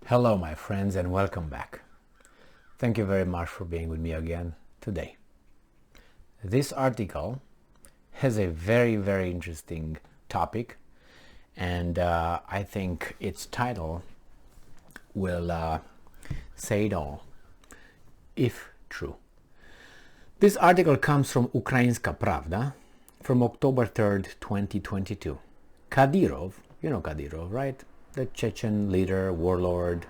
Hello my friends and welcome back. Thank you very much for being with me again today. This article has a very interesting topic, and I think its title will say it all, if true. This article comes from Ukrainska Pravda from October 3rd, 2022. Kadyrov, you know Kadyrov, right? The Chechen leader, warlord.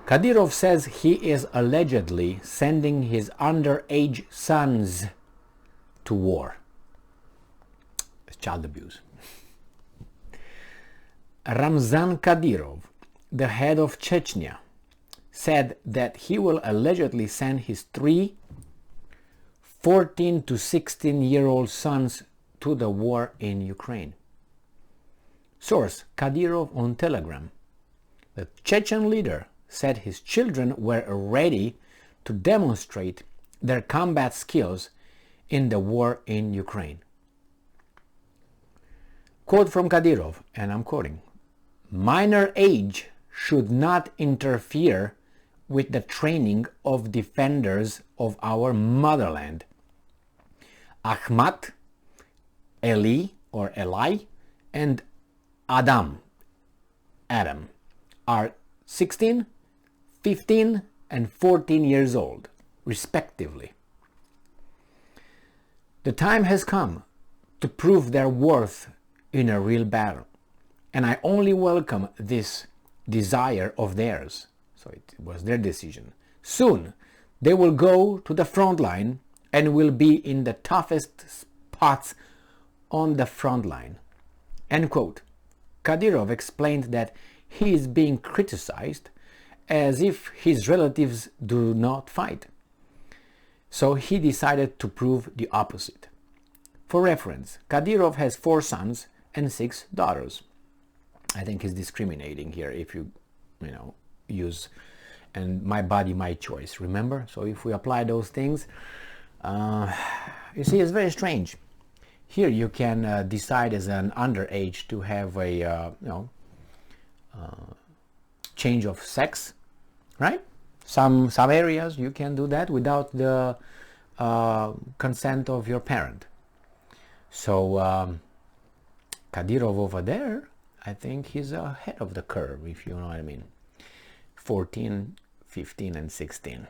Kadyrov says he is allegedly sending his underage sons to war. It's child abuse. Ramzan Kadyrov, the head of Chechnya, said that he will allegedly send his 3 14 to 16-year-old sons to the war in Ukraine. Source: Kadyrov on Telegram. The Chechen leader said his children were ready to demonstrate their combat skills in the war in Ukraine. Quote from Kadyrov, and I'm quoting: "Minor age should not interfere with the training of defenders of our motherland. Ahmad, Eli, and Adam are 16, 15, and 14 years old, respectively. The time has come to prove their worth in a real battle, and I only welcome this desire of theirs." So it was their decision. "Soon they will go to the front line and will be in the toughest spots on the front line." End quote. Kadyrov explained that he is being criticized as if his relatives do not fight. So he decided to prove the opposite. For reference, Kadyrov has 4 sons and 6 daughters. I think he's discriminating here if you use "and my body, my choice," remember? So if we apply those things, you see, it's very strange. Here you can decide as an underage to have a change of sex, right? Some areas you can do that without the consent of your parent. So Kadyrov over there, I think he's ahead of the curve, if you know what I mean. 14, 15, and 16.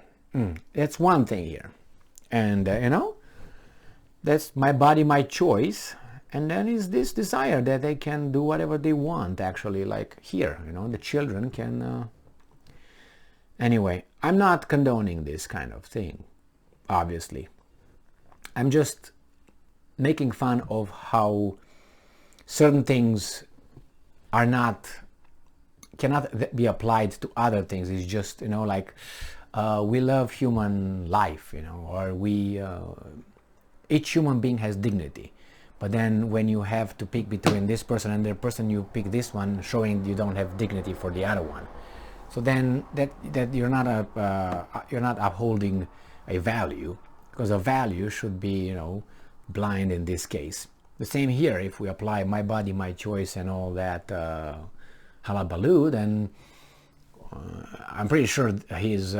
That's one thing here. And that's my body, my choice. And then is this desire that they can do whatever they want, actually, like here, the children can... Anyway, I'm not condoning this kind of thing, obviously. I'm just making fun of how certain things cannot be applied to other things. It's just, we love human life, or each human being has dignity. But then when you have to pick between this person and that person, you pick this one, showing you don't have dignity for the other one. So then that you're not upholding a value, because a value should be, blind in this case. The same here, if we apply my body, my choice and all that halabaloo, then I'm pretty sure he's,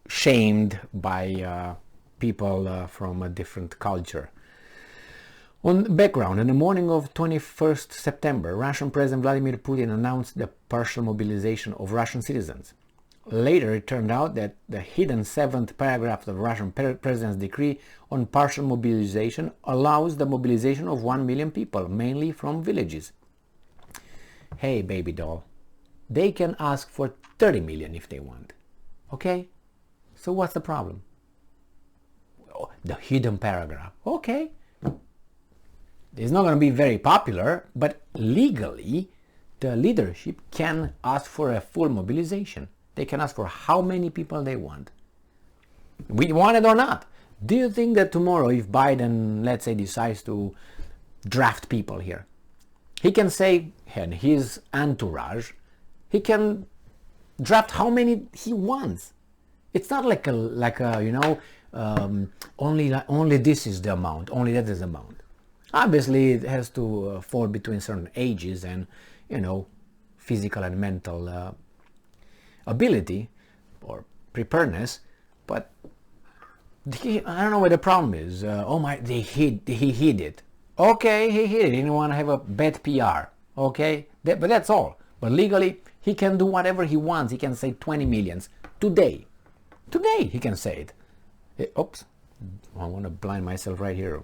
shamed by people from a different culture. On background, in the morning of 21st September, Russian President Vladimir Putin announced the partial mobilization of Russian citizens. Later, it turned out that the hidden 7th paragraph of the Russian President's decree on partial mobilization allows the mobilization of 1 million people, mainly from villages. Hey, baby doll, they can ask for 30 million if they want. Okay? So what's the problem? Oh, the hidden paragraph. Okay. It's not going to be very popular, but legally, the leadership can ask for a full mobilization. They can ask for how many people they want. We want it or not. Do you think that tomorrow, if Biden, let's say, decides to draft people here, he can say, and his entourage, he can draft how many he wants. It's not like only this is the amount, only that is the amount. Obviously, it has to fall between certain ages and, physical and mental ability or preparedness, but I don't know what the problem is. He hid it. Okay, he hid it. He didn't want to have a bad PR. Okay, but that's all. But legally, he can do whatever he wants. He can say 20 millions today. Today he can say it. Oops, I want to blind myself right here.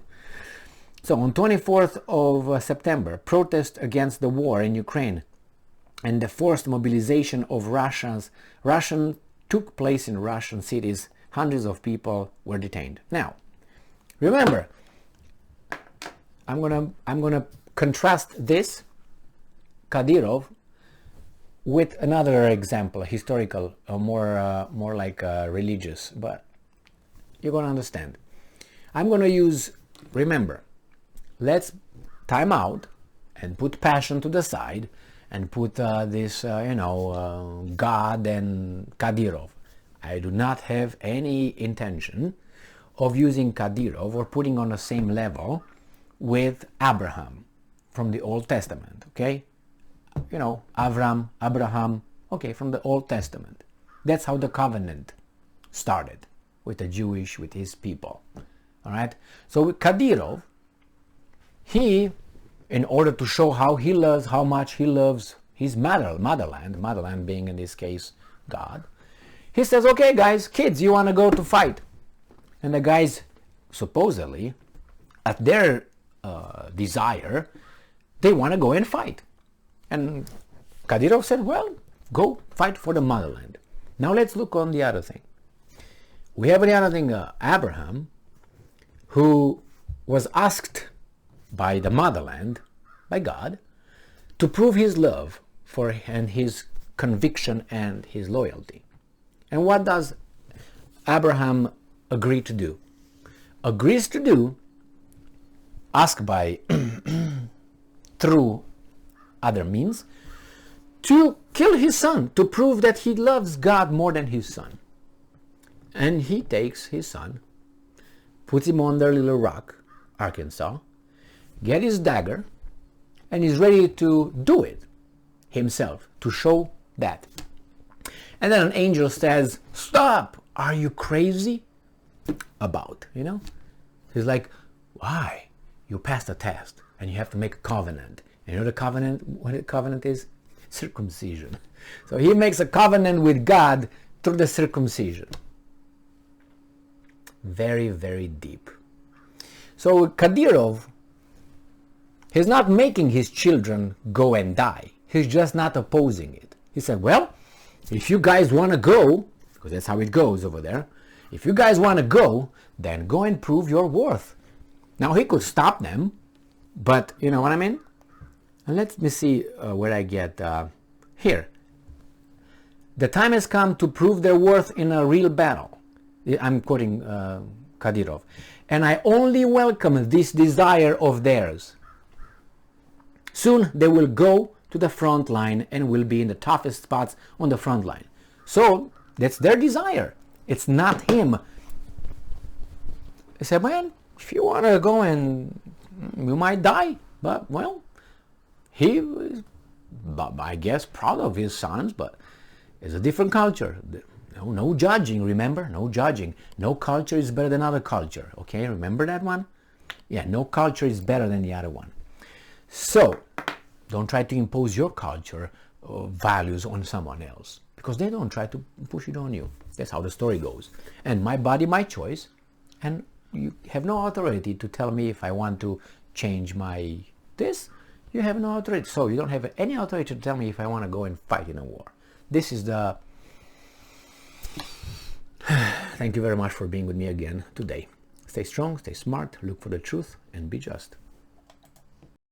So on 24th of September, protest against the war in Ukraine and the forced mobilization of Russian took place in Russian cities. Hundreds of people were detained. Now, remember, I'm gonna contrast this Kadyrov with another example, a historical, more like religious, but you're gonna understand. I'm gonna use. Remember, let's time out and put passion to the side and put God and Kadyrov. I do not have any intention of using Kadyrov or putting on the same level with Abraham from the Old Testament, okay? Abraham, okay, from the Old Testament. That's how the covenant started with with his people, all right? So with Kadyrov, he, in order to show how much he loves his motherland being in this case God, he says, okay guys, kids, you want to go to fight? And the guys, supposedly, at their desire, they want to go and fight. And Kadyrov said, well, go fight for the motherland. Now let's look on the other thing. We have the other thing, Abraham, who was asked by the motherland, by God, to prove his love for and his conviction and his loyalty. And what does Abraham agree to do? Agrees to do, asked by through other means, to kill his son, to prove that he loves God more than his son. And he takes his son, puts him on their little rock, Arkansas, get his dagger, and he's ready to do it himself, to show that. And then an angel says, stop, are you crazy? He's like, why? You passed a test and you have to make a covenant. And you know what a covenant is? Circumcision. So he makes a covenant with God through the circumcision. Very, very deep. So Kadyrov, he's not making his children go and die. He's just not opposing it. He said, well, if you guys want to go, because that's how it goes over there, if you guys want to go, then go and prove your worth. Now he could stop them, but you know what I mean? And let me see where I get here. The time has come to prove their worth in a real battle. I'm quoting Kadyrov. And I only welcome this desire of theirs. Soon they will go to the front line and will be in the toughest spots on the front line. So that's their desire. It's not him. I said, man, if you want to go and you might die, but well, he is, I guess, proud of his sons, but it's a different culture. No judging, remember? No judging. No culture is better than other culture. Okay, remember that one? Yeah, no culture is better than the other one. So, don't try to impose your culture values on someone else, because they don't try to push it on you. That's how the story goes. And my body, my choice, and you have no authority to tell me if I want to change my this. You have no authority. So you don't have any authority to tell me if I want to go and fight in a war. This is the... Thank you very much for being with me again today. Stay strong, stay smart, look for the truth, and be just.